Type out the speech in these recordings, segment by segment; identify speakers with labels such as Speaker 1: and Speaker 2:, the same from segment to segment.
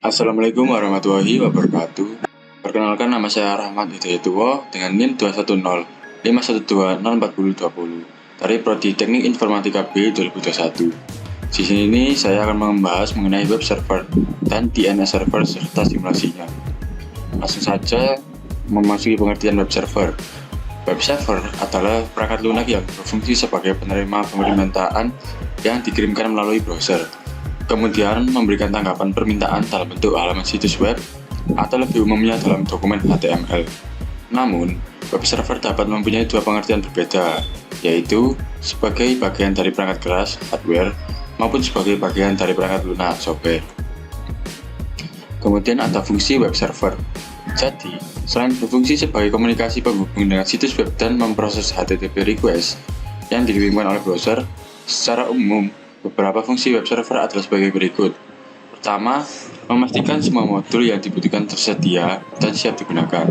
Speaker 1: Assalamualaikum warahmatullahi wabarakatuh. Perkenalkan, nama saya Rahmat Hidayatullah dengan NIM 21051124020 dari Prodi Teknik Informatika B 2021. Di sini saya akan membahas mengenai web server dan DNS server serta simulasinya. Langsung saja memasuki pengertian web server. Web server adalah perangkat lunak yang berfungsi sebagai penerima permintaan yang dikirimkan melalui browser, kemudian memberikan tanggapan permintaan dalam bentuk halaman situs web atau lebih umumnya dalam dokumen HTML. Namun, web server dapat mempunyai dua pengertian berbeda, yaitu sebagai bagian dari perangkat keras hardware maupun sebagai bagian dari perangkat lunak software. Kemudian ada fungsi web server. Jadi, selain berfungsi sebagai komunikasi penghubung dengan situs web dan memproses HTTP request yang dikirimkan oleh browser, secara umum beberapa fungsi web server adalah sebagai berikut. Pertama, memastikan semua modul yang dibutuhkan tersedia dan siap digunakan.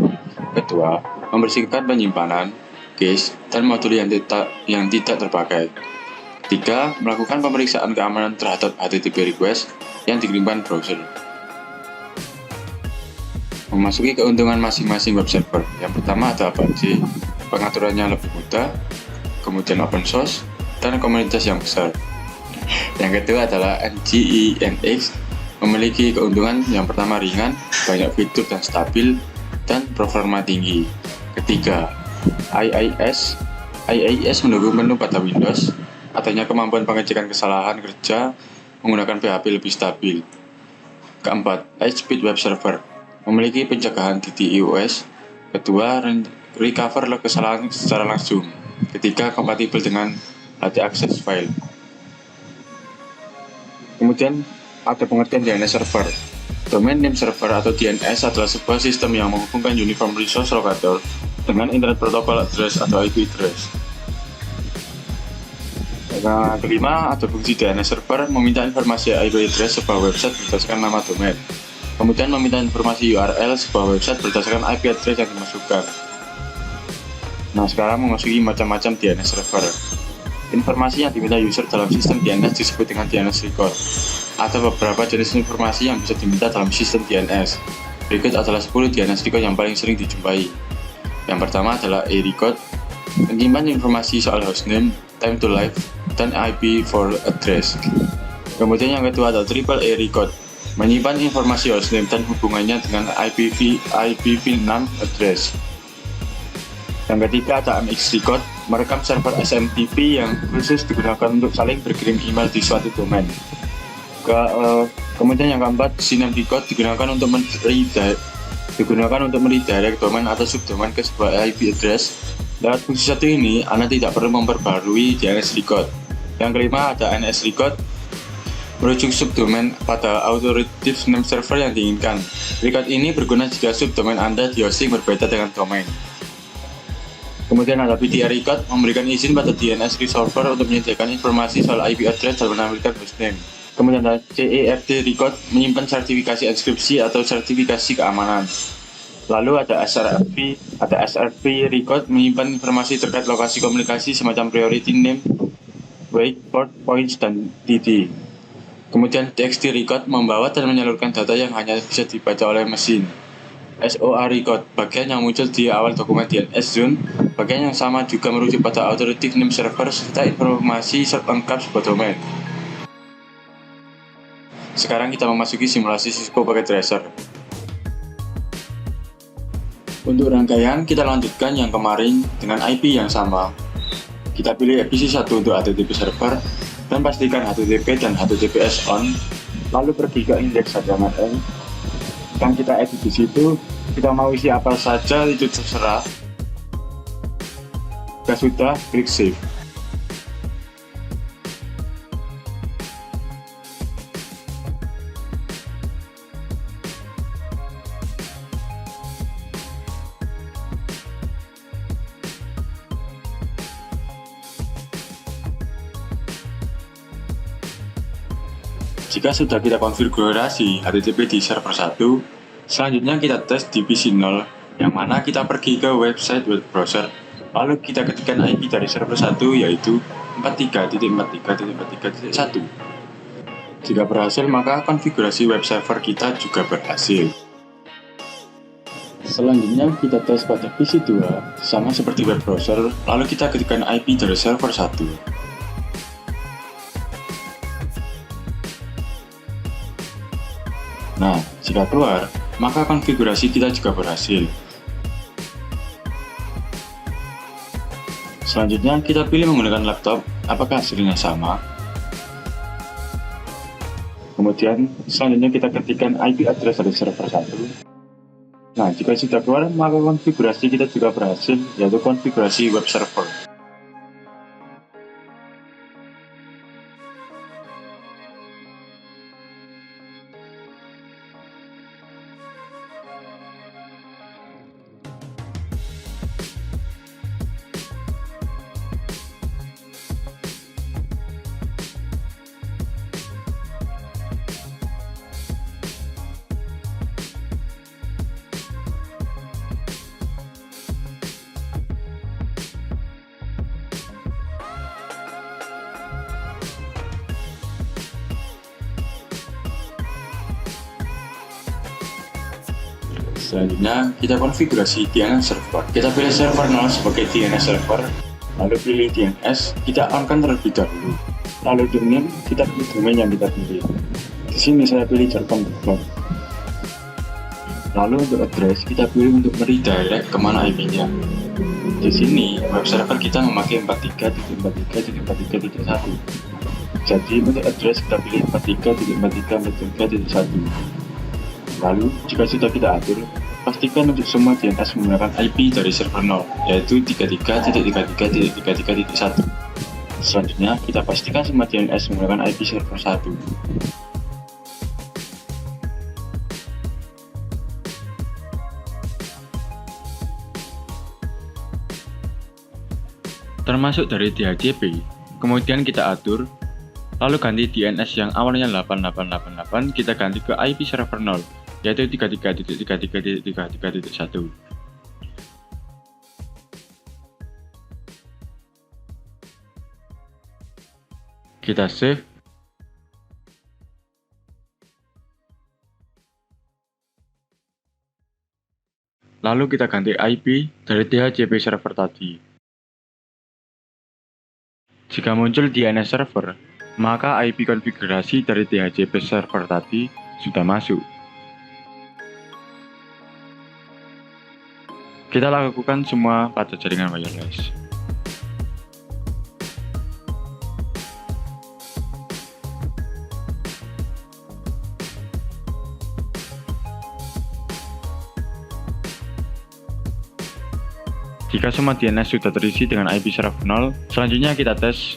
Speaker 1: Kedua, membersihkan penyimpanan, cache, dan modul yang tidak terpakai. Ketiga, melakukan pemeriksaan keamanan terhadap HTTP request yang dikirimkan browser. Memasuki keuntungan masing-masing web server. Yang pertama adalah PUBG, pengaturannya lebih mudah, kemudian open source, dan komunitas yang besar. Yang kedua adalah NGINX, memiliki keuntungan yang pertama ringan, banyak fitur dan stabil, dan performa tinggi. Ketiga, IIS mendukung menu pada Windows, adanya kemampuan pengecekan kesalahan kerja menggunakan PHP lebih stabil. Keempat, high-speed web server, memiliki pencegahan DDoS. Kedua, recover kesalahan secara langsung. Ketiga, kompatibel dengan HT access file. Kemudian ada pengertian DNS server. Domain name server atau DNS adalah sebuah sistem yang menghubungkan Uniform Resource Locator dengan Internet Protocol Address atau IP address. Nah, kelima, ada fungsi DNS server meminta informasi IP address sebuah website berdasarkan nama domain. Kemudian meminta informasi URL sebuah website berdasarkan IP address yang dimasukkan. Nah, sekarang memasuki macam-macam DNS server. Informasi yang diminta user dalam sistem DNS disebut dengan DNS record. Ada beberapa jenis informasi yang bisa diminta dalam sistem DNS. Berikut adalah 10 DNS record yang paling sering dijumpai. Yang pertama adalah e-record, menyimpan informasi soal hostname, time to live, dan IP for address. Kemudian yang kedua adalah triple A record, menyimpan informasi hostname dan hubungannya dengan IPv6 address. Yang ketiga ada MX record, merekam server SMTP yang khusus digunakan untuk saling berkirim email di suatu domain. Kemudian yang keempat, CNAME record digunakan untuk meredirect domain atau subdomain ke sebuah IP address. Lewat fungsi satu ini, Anda tidak perlu memperbarui DNS record. Yang kelima ada NS record, merujuk subdomain pada authoritative name server yang diinginkan. Record ini berguna jika subdomain Anda di hosting berbeda dengan domain. Kemudian ada PDR record, memberikan izin pada DNS resolver untuk menyediakan informasi soal IP address dan menampilkan hostname. Kemudian ada CERT record, menyimpan sertifikasi enkripsi atau sertifikasi keamanan. Lalu ada SRV record, menyimpan informasi terkait lokasi komunikasi semacam priority name, wait, port, points, dan TD. Kemudian TXT record, membawa dan menyalurkan data yang hanya bisa dibaca oleh mesin. SOA record, bagian yang muncul di awal dokumen DNS zone. Bagian yang sama juga merujuk pada authoritative name server serta informasi lengkap sebuah domain. Sekarang kita memasuki simulasi Cisco Packet Tracer. Untuk rangkaian, kita lanjutkan yang kemarin dengan IP yang sama. Kita pilih IPv1 untuk HTTP server dan pastikan HTTP dan HTTPS on. Lalu pergi ke indeks HTML yang kita edit di situ. Kita mau isi apa saja itu terserah. Jika sudah, klik save. Jika sudah kita konfigurasi HTTP di server 1, selanjutnya kita tes di PC0, yang mana kita pergi ke website web browser, lalu kita ketikkan IP dari server 1 yaitu 43.43.43.1. Jika berhasil, maka konfigurasi web server kita juga berhasil. Selanjutnya kita tes pada PC 2, sama seperti web browser, lalu kita ketikkan IP dari server 1. Nah, jika keluar, maka konfigurasi kita juga berhasil. Selanjutnya kita pilih menggunakan laptop, apakah hasilnya sama. Kemudian selanjutnya kita ketikkan IP address dari server 1. Nah, jika sudah keluar, maka konfigurasi kita juga berhasil, yaitu konfigurasi web server. Selanjutnya, kita konfigurasi DNS server. Kita pilih server 0 sebagai DNS server, lalu pilih DNS, kita on-kan terlebih dahulu. Lalu domain, kita pilih domain yang kita pilih. Di sini saya pilih jarcom.com. Lalu untuk address, kita pilih untuk meredirect kemana IP-nya. Di sini, web server kita memakai 43.43.43.1. Jadi untuk address kita pilih 43.43.43.1. Lalu, jika sudah kita atur, pastikan untuk semua DNS menggunakan IP dari server 0, yaitu 33.33.33.1. Selanjutnya, kita pastikan semua DNS menggunakan IP server 1. Termasuk dari DHCP, kemudian kita atur, lalu ganti DNS yang awalnya 8888, kita ganti ke IP server 0, yaitu 33.33.33.1. Kita save. Lalu kita ganti IP dari DHCP server tadi. Jika muncul DNS server, maka IP konfigurasi dari DHCP server tadi sudah masuk. Kita lakukan semua pada jaringan wireless. Jika semua DNS sudah terisi dengan IP server 0, selanjutnya kita tes.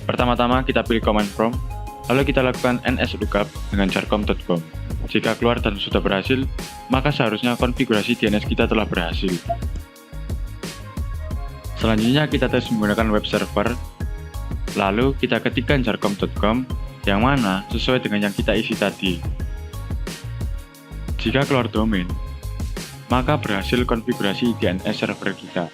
Speaker 1: Pertama-tama kita pilih command prompt, lalu kita lakukan nslookup dengan jarcom.com. Jika keluar dan sudah berhasil, maka seharusnya konfigurasi DNS kita telah berhasil. Selanjutnya kita tes menggunakan web server, lalu kita ketikkan jarcom.com yang mana sesuai dengan yang kita isi tadi. Jika keluar domain, maka berhasil konfigurasi DNS server kita.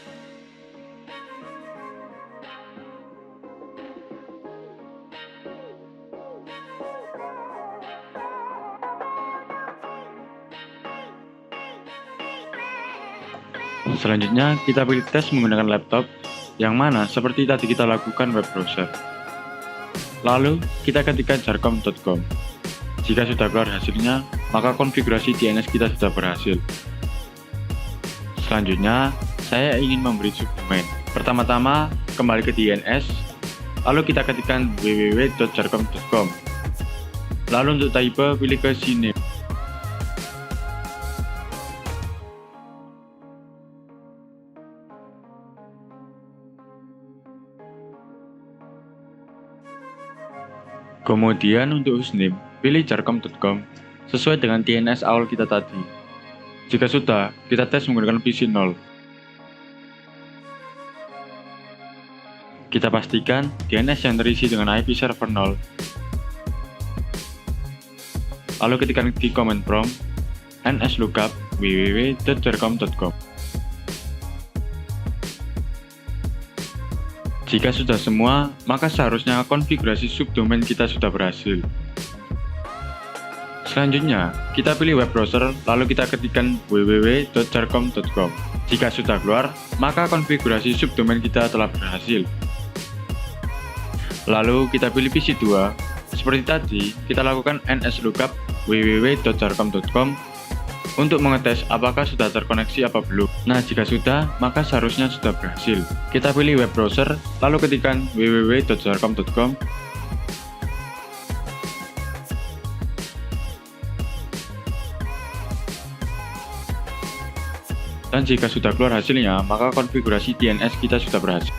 Speaker 1: Selanjutnya, kita pilih tes menggunakan laptop, yang mana seperti tadi kita lakukan web browser. Lalu, kita ketikkan jarcom.com. Jika sudah keluar hasilnya, maka konfigurasi DNS kita sudah berhasil. Selanjutnya, saya ingin memberi subdomain. Pertama-tama, kembali ke DNS, lalu kita ketikkan www.jarcom.com. Lalu untuk type, pilih ke CNAME. Kemudian untuk hostname, pilih jarcom.com sesuai dengan DNS awal kita tadi. Jika sudah, kita tes menggunakan PC 0. Kita pastikan DNS yang terisi dengan IP server 0. Lalu ketikkan di command prompt nslookup www.jarcom.com. Jika sudah semua, maka seharusnya konfigurasi subdomain kita sudah berhasil. Selanjutnya, kita pilih web browser, lalu kita ketikkan www.jarcom.com. Jika sudah keluar, maka konfigurasi subdomain kita telah berhasil. Lalu kita pilih PC 2. Seperti tadi, kita lakukan nslookup www.jarcom.com untuk mengetes apakah sudah terkoneksi apa belum. Nah, jika sudah, maka seharusnya sudah berhasil. Kita pilih web browser, lalu ketikkan www.jarcom.com. Dan jika sudah keluar hasilnya, maka konfigurasi DNS kita sudah berhasil.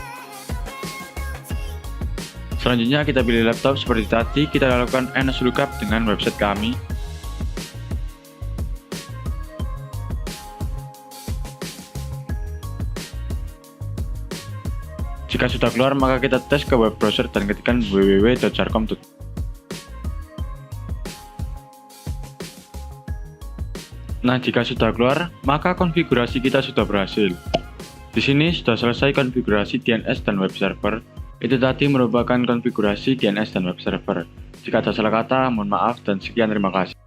Speaker 1: Selanjutnya kita pilih laptop seperti tadi, kita lakukan nslookup dengan website kami. Jika sudah keluar, maka kita tes ke web browser dan ketikkan www.jarcom.com. Nah, jika sudah keluar, maka konfigurasi kita sudah berhasil. Di sini sudah selesai konfigurasi DNS dan web server. Itu tadi merupakan konfigurasi DNS dan web server. Jika ada salah kata, mohon maaf dan sekian terima kasih.